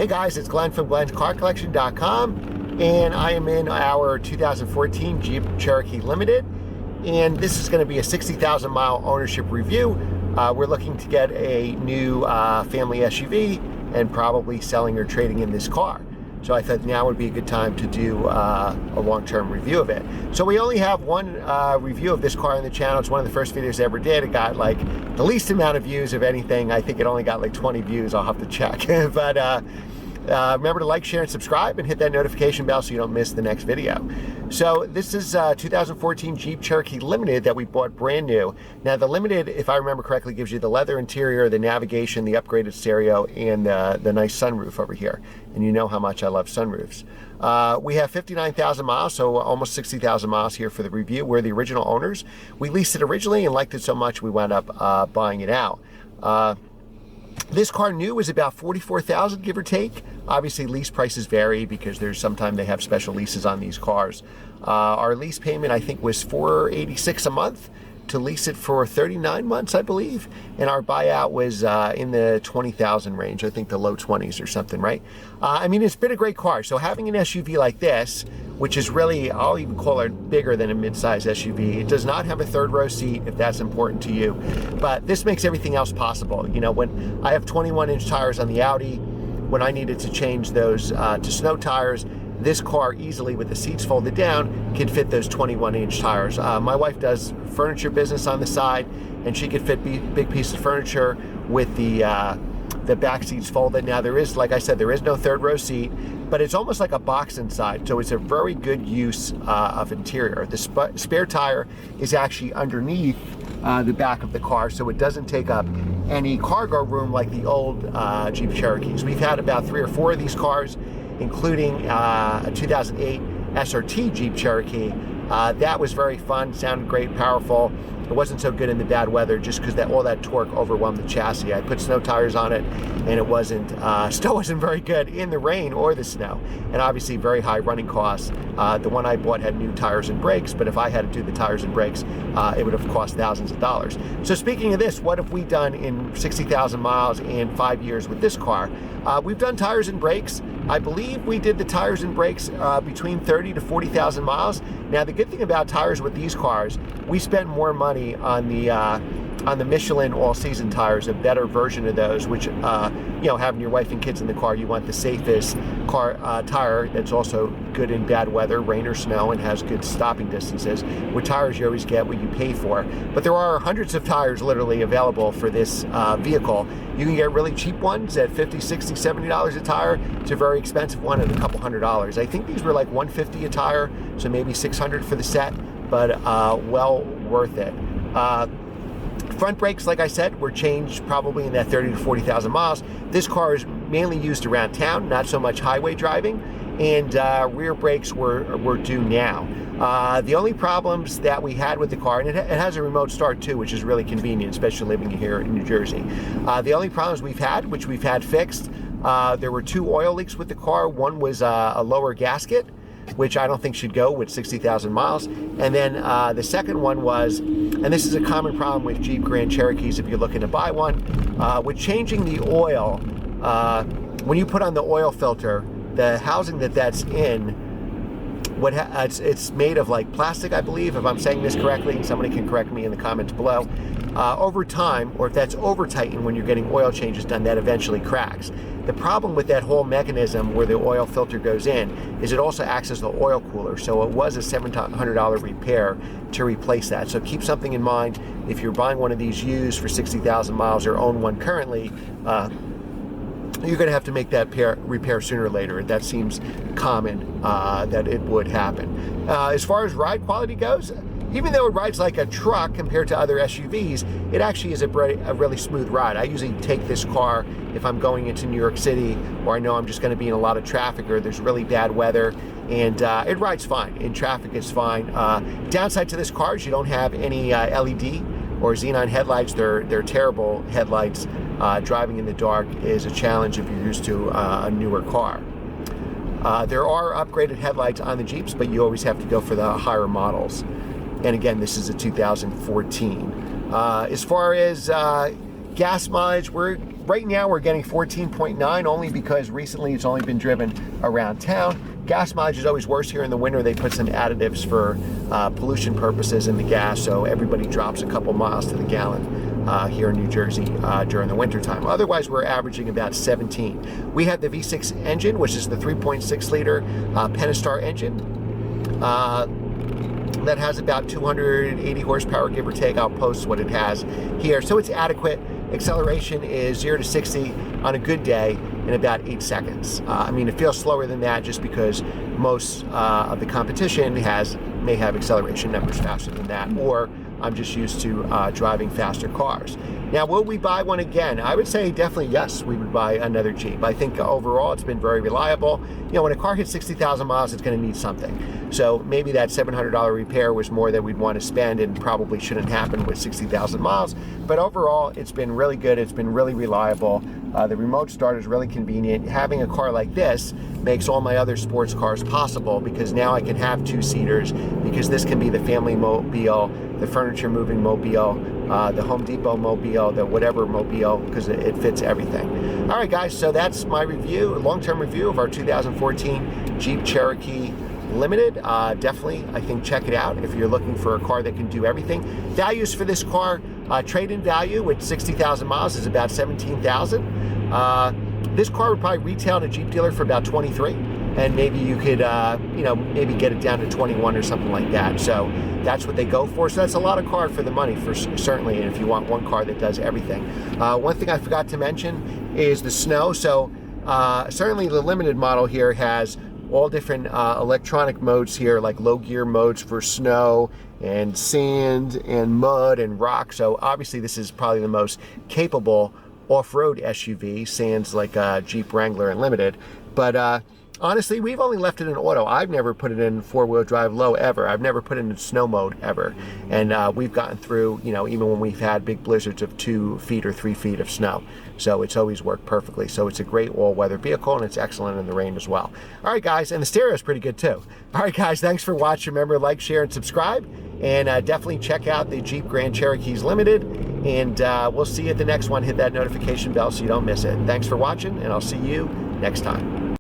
Hey guys, it's Glenn from glenscarcollection.com, and I am in our 2014 Jeep Cherokee Limited, and this is going to be a 60,000 mile ownership review. We're looking to get a new family SUV and probably selling or trading in this car. So I thought now would be a good time to do a long-term review of it. So we only have one review of this car on the channel. It's one of the first videos I ever did. It got like the least amount of views of anything. I think it only got like 20 views. I'll have to check. But remember to like, share, and subscribe, and hit that notification bell so you don't miss the next video. So this is 2014 Jeep Cherokee Limited that we bought brand new. Now the Limited, if I remember correctly, gives you the leather interior, the navigation, the upgraded stereo, and the nice sunroof over here. And you know how much I love sunroofs. We have 59,000 miles, so almost 60,000 miles here for the review. We're the original owners. We leased it originally and liked it so much we wound up buying it out. This car new is about $44,000, give or take. Obviously, lease prices vary because there's sometimes they have special leases on these cars. Our lease payment, I think, was $486 a month to lease it for 39 months, I believe. And our buyout was in the 20,000 range. I think the low 20s or something, right? I mean, it's been a great car. So having an SUV like this, which is really, I'll even call it bigger than a midsize SUV. It does not have a third row seat if that's important to you, but this makes everything else possible. You know, when I have 21-inch tires on the Audi, when I needed to change those to snow tires, this car easily, with the seats folded down, can fit those 21-inch tires. My wife does furniture business on the side, and she could fit big pieces of furniture with the back seats folded. Now there is, like I said, there is no third row seat, but it's almost like a box inside, so it's a very good use of interior. The spare tire is actually underneath the back of the car, so it doesn't take up any cargo room like the old Jeep Cherokees. We've had about 3 or 4 of these cars, including a 2008 SRT Jeep Cherokee. That was very fun, sounded great, powerful. It wasn't so good in the bad weather just because all that torque overwhelmed the chassis. I put snow tires on it, and it wasn't, still wasn't very good in the rain or the snow. And obviously very high running costs. The one I bought had new tires and brakes, but if I had to do the tires and brakes, it would have cost thousands of dollars. So speaking of this, what have we done in 60,000 miles and 5 years with this car? We've done tires and brakes. I believe we did the tires and brakes between 30 to 40,000 miles. Now the good thing about tires with these cars, we spent more money on the Michelin all-season tires, a better version of those, which you know, having your wife and kids in the car, you want the safest car tire that's also good in bad weather, rain or snow, and has good stopping distances. With tires, you always get what you pay for. But there are hundreds of tires literally available for this vehicle. You can get really cheap ones at $50, $60, $70 a tire. It's a very expensive one at a couple $100s. I think these were like $150 a tire, so maybe $600 for the set, but well worth it. Front brakes, like I said, were changed probably in that 30 to 40,000 miles. This car is mainly used around town, not so much highway driving, and rear brakes were due now. The only problems that we had with the car, and it has a remote start too, which is really convenient, especially living here in New Jersey. The only problems we've had, which we've had fixed, there were 2 oil leaks with the car. One was a lower gasket, which I don't think should go with 60,000 miles. And then the second one was, and this is a common problem with Jeep Grand Cherokees if you're looking to buy one, with changing the oil, when you put on the oil filter, the housing that's in, it's made of like plastic, I believe, if I'm saying this correctly, and somebody can correct me in the comments below. Over time, or if that's over tightened when you're getting oil changes done, that eventually cracks. The problem with that whole mechanism where the oil filter goes in is it also acts as the oil cooler. So it was a $700 repair to replace that. So keep something in mind if you're buying one of these used for 60,000 miles or own one currently. You're going to have to make that repair sooner or later. That seems common that it would happen. As far as ride quality goes, even though it rides like a truck compared to other SUVs, it actually is a really smooth ride. I usually take this car if I'm going into New York City, or I know I'm just going to be in a lot of traffic, or there's really bad weather, and it rides fine. In traffic, it's fine. Downside to this car is you don't have any LED or xenon headlights. They're terrible headlights. Driving in the dark is a challenge if you're used to a newer car. There are upgraded headlights on the Jeeps, but you always have to go for the higher models. And again, this is a 2014. As far as Gas mileage, right now we're getting 14.9 only because recently it's only been driven around town. Gas mileage is always worse here in the winter. They put some additives for pollution purposes in the gas, so everybody drops a couple miles to the gallon here in New Jersey during the winter time. Otherwise, we're averaging about 17. We have the V6 engine, which is the 3.6 liter Pentastar engine. That has about 280 horsepower, give or take. I'll post what it has here. So it's adequate. Acceleration is 0 to 60 on a good day in about 8 seconds. I mean, it feels slower than that just because most of the competition may have acceleration numbers faster than that, or I'm just used to driving faster cars. Now, will we buy one again? I would say definitely yes, we would buy another Jeep. I think overall it's been very reliable. You know, when a car hits 60,000 miles, it's going to need something. So maybe that $700 repair was more than we'd want to spend and probably shouldn't happen with 60,000 miles. But overall, it's been really good. It's been really reliable. The remote start is really convenient. Having a car like this makes all my other sports cars possible because now I can have two-seaters, because this can be the family mobile, the furniture moving mobile, the Home Depot mobile, the whatever mobile, because it fits everything. All right, guys, so that's my review, long-term review of our 2014 Jeep Cherokee Limited. Definitely, I think, check it out if you're looking for a car that can do everything. Values for this car, trade-in value with 60,000 miles is about $17,000. This car would probably retail at a Jeep dealer for about 23, and maybe you could, maybe get it down to 21 or something like that. So that's what they go for. So that's a lot of car for the money, for certainly. And if you want one car that does everything. One thing I forgot to mention is the snow. So certainly the limited model here has all different electronic modes here, like low gear modes for snow and sand and mud and rock. So obviously this is probably the most capable off-road SUV, sans like Jeep Wrangler and Limited. But honestly, we've only left it in auto. I've never put it in four-wheel drive low ever. I've never put it in snow mode ever. And we've gotten through, even when we've had big blizzards of 2 feet or 3 feet of snow. So it's always worked perfectly. So it's a great all-weather vehicle, and it's excellent in the rain as well. All right, guys, and the stereo is pretty good too. All right, guys, thanks for watching. Remember, like, share, and subscribe. And definitely check out the Jeep Grand Cherokees Limited. And we'll see you at the next one. Hit that notification bell so you don't miss it. Thanks for watching, and I'll see you next time.